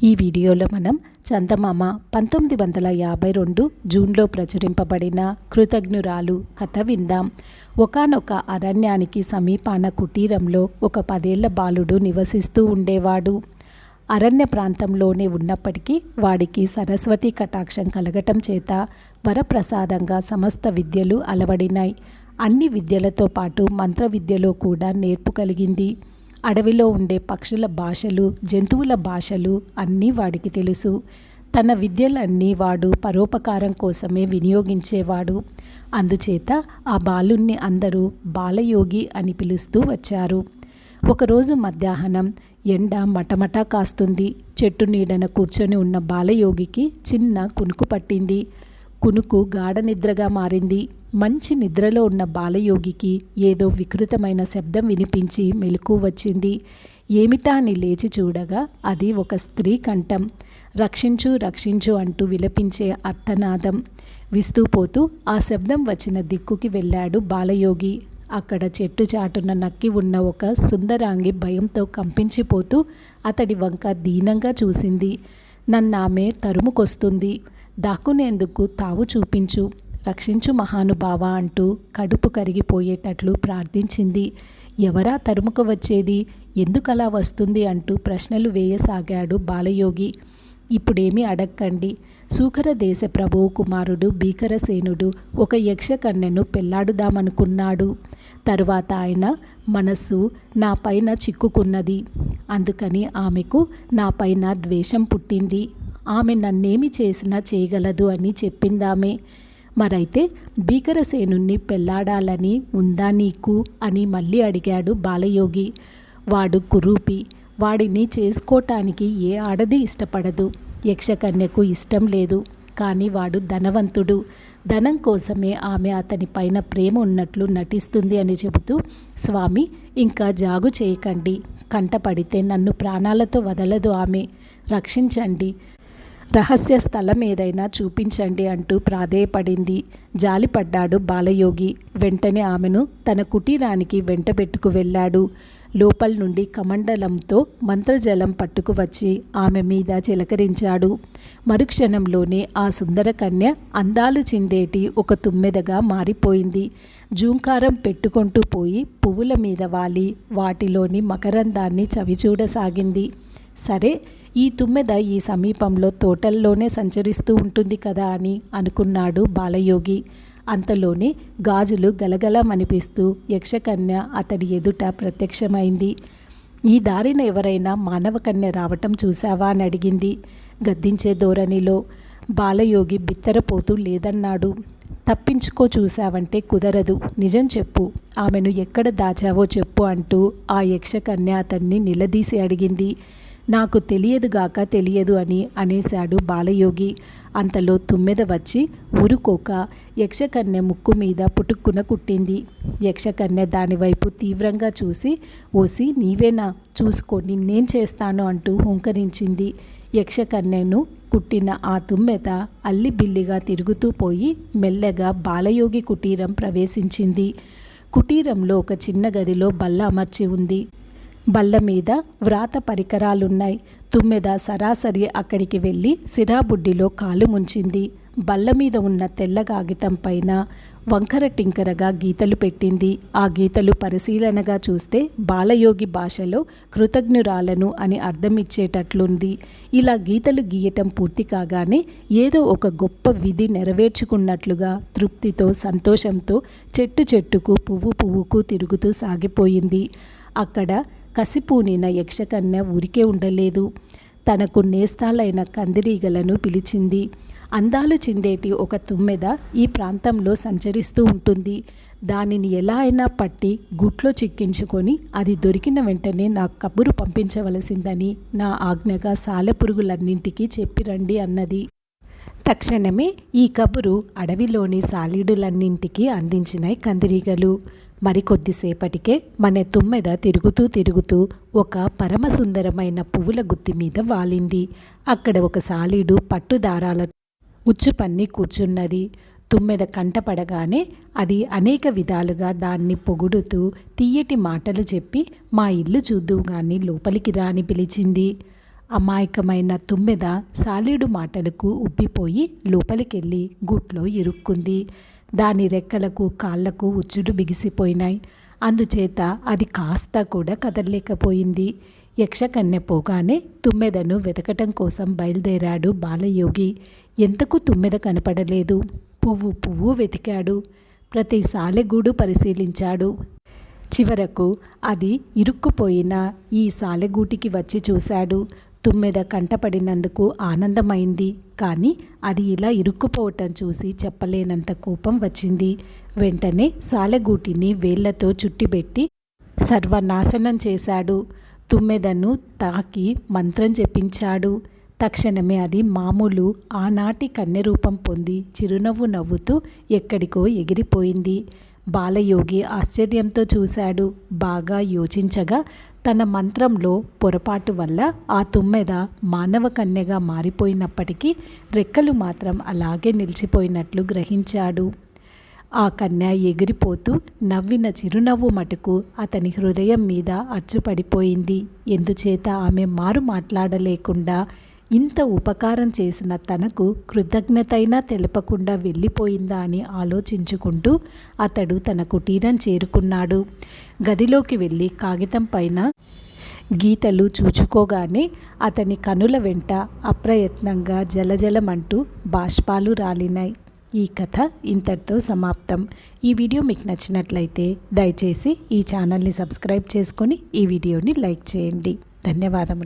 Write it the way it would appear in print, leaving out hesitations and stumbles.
ఈ వీడియోలో మనం చందమామ 1952 జూన్లో ప్రచురింపబడిన కృతజ్ఞురాలు కథ విందాం. ఒకానొక అరణ్యానికి సమీపాన కుటీరంలో ఒక 10 ఏళ్ల బాలుడు నివసిస్తూ ఉండేవాడు. అరణ్య ప్రాంతంలోనే ఉన్నప్పటికీ వాడికి సరస్వతి కటాక్షం కలగటం చేత వరప్రసాదంగా సమస్త విద్యలు అలవడినాయి. అన్ని విద్యలతో పాటు మంత్ర విద్యలో కూడా నేర్పు కలిగింది. అడవిలో ఉండే పక్షుల భాషలు, జంతువుల భాషలు అన్నీ వాడికి తెలుసు. తన విద్యలన్నీ వాడు పరోపకారం కోసమే వినియోగించేవాడు. అందుచేత ఆ బాలుణ్ణి అందరూ బాలయోగి అని పిలుస్తూ వచ్చారు. ఒకరోజు మధ్యాహ్నం ఎండ మటమటా కాస్తుంది. చెట్టు నీడన కూర్చొని ఉన్న బాలయోగికి చిన్న కునుకు పట్టింది. కునుకు గాఢ నిద్రగా మారింది. మంచి నిద్రలో ఉన్న బాలయోగికి ఏదో వికృతమైన శబ్దం వినిపించి మెలకువ వచ్చింది. ఏమిటా అని లేచి చూడగా అది ఒక స్త్రీ కంఠం. రక్షించు రక్షించు అంటూ విలపించే అర్థనాదం. విస్తూపోతూ ఆ శబ్దం వచ్చిన దిక్కుకి వెళ్ళాడు బాలయోగి. అక్కడ చెట్టు చాటున నక్కి ఉన్న ఒక సుందరాంగి భయంతో కంపించిపోతూ అతడి వంక దీనంగా చూసింది. నన్నామె తరుముకొస్తుంది, దాక్కునేందుకు తావు చూపించు, రక్షించు మహానుభావ అంటూ కడుపు కరిగిపోయేటట్లు ప్రార్థించింది. ఎవరా తరుముకు వచ్చేది, ఎందుకలా వస్తుంది అంటూ ప్రశ్నలు వేయసాగాడు బాలయోగి. ఇప్పుడేమీ అడక్కండి. సూకర దేశ ప్రభువు కుమారుడు భీకరసేనుడు ఒక యక్షకన్యను పెళ్లాడుదామనుకున్నాడు. తరువాత ఆయన మనస్సు నా పైన చిక్కుకున్నది. అందుకని ఆమెకు నా పైన ద్వేషం పుట్టింది. ఆమె నన్నేమి చేసినా చేయగలదు అని చెప్పిందామె. మరైతే భీకరసేనుణ్ణి పెళ్లాడాలని ఉందా నీకు అని మళ్ళీ అడిగాడు బాలయోగి. వాడు కురూపి. వాడిని చేసుకోటానికి ఏ ఆడది ఇష్టపడదు. యక్షకన్యకు ఇష్టం లేదు. కానీ వాడు ధనవంతుడు. ధనం కోసమే ఆమె అతని పైన ప్రేమ ఉన్నట్లు నటిస్తుంది అని చెబుతూ, స్వామి ఇంకా జాగు చేయకండి, కంటపడితే నన్ను ప్రాణాలతో వదలదు ఆమె, రక్షించండి, రహస్య స్థలం ఏదైనా చూపించండి అంటూ ప్రాధేయపడింది. జాలిపడ్డాడు బాలయోగి. వెంటనే ఆమెను తన కుటీరానికి వెంటబెట్టుకు వెళ్ళాడు. లోపల నుండి కమండలంతో మంత్రజలం పట్టుకువచ్చి ఆమె మీద చిలకరించాడు. మరుక్షణంలోనే ఆ సుందర కన్య అందాలు చిందేటి ఒక తుమ్మెదగా మారిపోయింది. జూంకారం పెట్టుకుంటూ పోయి పువ్వుల మీద వాలి వాటిలోని మకరందాన్ని చవిచూడసాగింది. సరే, ఈ తుమ్మెద ఈ సమీపంలో తోటల్లోనే సంచరిస్తూ ఉంటుంది కదా అని అనుకున్నాడు బాలయోగి. అంతలోనే గాజులు గలగలమనిపిస్తూ యక్షకన్య అతడి ఎదుట ప్రత్యక్షమైంది. ఈ దారిన ఎవరైనా మానవకన్య రావటం చూశావా అని అడిగింది గద్దించే ధోరణిలో. బాలయోగి బిత్తరపోతూ లేదన్నాడు. తప్పించుకో చూశావంటే కుదరదు, నిజం చెప్పు, ఆమెను ఎక్కడ దాచావో చెప్పు అంటూ ఆ యక్షకన్య అతన్ని నిలదీసి అడిగింది. నాకు తెలియదుగాక తెలియదు అని అనేశాడు బాలయోగి. అంతలో తుమ్మెద వచ్చి ఊరుకోక యక్షకన్య ముక్కు మీద పుటుక్కున కుట్టింది. యక్షకన్య దానివైపు తీవ్రంగా చూసి, ఓసి నీవేనా, చూసుకో నిన్నేం చేస్తాను అంటూ హుంకరించింది. యక్షకన్యను కుట్టిన ఆ తుమ్మెద అల్లిబిల్లిగా తిరుగుతూ పోయి మెల్లగా బాలయోగి కుటీరం ప్రవేశించింది. కుటీరంలో ఒక చిన్న గదిలో బల్ల అమర్చి ఉంది. బల్ల మీద వ్రాత పరికరాలున్నాయి. తుమ్మెద సరాసరి అక్కడికి వెళ్ళి సిరాబుడ్డిలో కాలు ముంచింది. బల్ల మీద ఉన్న తెల్ల కాగితం పైన వంకర టింకరగా గీతలు పెట్టింది. ఆ గీతలు పరిశీలనగా చూస్తే బాలయోగి భాషలో కృతజ్ఞురాలను అని అర్థమిచ్చేటట్లుంది. ఇలా గీతలు గీయటం పూర్తి కాగానే ఏదో ఒక గొప్ప విధి నెరవేర్చుకున్నట్లుగా తృప్తితో సంతోషంతో చెట్టు చెట్టుకు పువ్వు పువ్వుకు తిరుగుతూ సాగిపోయింది. అక్కడ కసిపూనిన యక్షకన్య ఊరికే ఉండలేదు. తనకు నేస్తాలైన కందిరీగలను పిలిచింది. అందాలు చిందేటి ఒక తుమ్మెద ఈ ప్రాంతంలో సంచరిస్తూ ఉంటుంది. దానిని ఎలా అయినా పట్టి గుట్లో చిక్కించుకొని అది దొరికిన వెంటనే నా కబురు పంపించవలసిందని నా ఆజ్ఞగా సాలెపురుగులన్నింటికీ చెప్పిరండి అన్నది. తక్షణమే ఈ కబురు అడవిలోని సాలీడులన్నింటికీ అందించినాయి కందిరీగలు. మరికొద్దిసేపటికే మన తుమ్మెద తిరుగుతూ తిరుగుతూ ఒక పరమసుందరమైన పువ్వుల గుత్తి మీద వాలింది. అక్కడ ఒక సాలీడు పట్టుదారాల ఉచ్చుపన్ని కూర్చున్నది. తుమ్మెద కంటపడగానే అది అనేక విధాలుగా దాన్ని పొగుడుతూ తీయటి మాటలు చెప్పి మా ఇల్లు చూద్దువు గాని లోపలికి రాని పిలిచింది. అమాయకమైన తుమ్మెద సాలీడు మాటలకు ఉబ్బిపోయి లోపలికెళ్ళి గూట్లో ఇరుక్కుంది. దాని రెక్కలకు కాళ్లకు ఉచ్చులు బిగిసిపోయినాయి. అందుచేత అది కాస్త కూడా కదలలేకపోయింది. యక్షకన్య పోగానే తుమ్మెదను వెతకటం కోసం బయలుదేరాడు బాలయోగి. ఎంతకు తుమ్మెద కనపడలేదు. పువ్వు పువ్వు వెతికాడు. ప్రతి సాలెగూడు పరిశీలించాడు. చివరకు అది ఇరుక్కుపోయిన ఈ సాలెగూటికి వచ్చి చూశాడు. తుమ్మెద కంటపడినందుకు ఆనందమైంది. కానీ అది ఇలా ఇరుక్కుపోవటం చూసి చెప్పలేనంత కోపం వచ్చింది. వెంటనే సాలెగూటిని వేళ్లతో చుట్టిబెట్టి సర్వనాశనం చేశాడు. తుమ్మెదను తాకి మంత్రం చెప్పించాడు. తక్షణమే అది మామూలు ఆనాటి కన్య రూపం పొంది చిరునవ్వు నవ్వుతూ ఎక్కడికో ఎగిరిపోయింది. బాలయోగి ఆశ్చర్యంతో చూశాడు. బాగా యోచించగా తన మంత్రంలో పొరపాటు వల్ల ఆ తుమ్మెద మానవ కన్యగా మారిపోయినప్పటికీ రెక్కలు మాత్రం అలాగే నిలిచిపోయినట్లు గ్రహించాడు. ఆ కన్య ఎగిరిపోతూ నవ్విన చిరునవ్వు మటుకు అతని హృదయం మీద అచ్చుపడిపోయింది. ఎందుచేత ఆమె మారు మాట్లాడలేకుండా ఇంత ఉపకారం చేసిన తనకు కృతజ్ఞతైనా తెలపకుండా వెళ్ళిపోయిందా అని ఆలోచించుకుంటూ అతడు తన కుటీరం చేరుకున్నాడు. గదిలోకి వెళ్ళి కాగితం పైన గీతలు చూచుకోగానే అతని కనుల వెంట అప్రయత్నంగా జలజలమంటూ బాష్పాలు రాలినాయి. ఈ కథ ఇంతటితో సమాప్తం. ఈ వీడియో మీకు నచ్చినట్లయితే దయచేసి ఈ ఛానల్ని సబ్స్క్రైబ్ చేసుకొని ఈ వీడియోని లైక్ చేయండి. ధన్యవాదములు.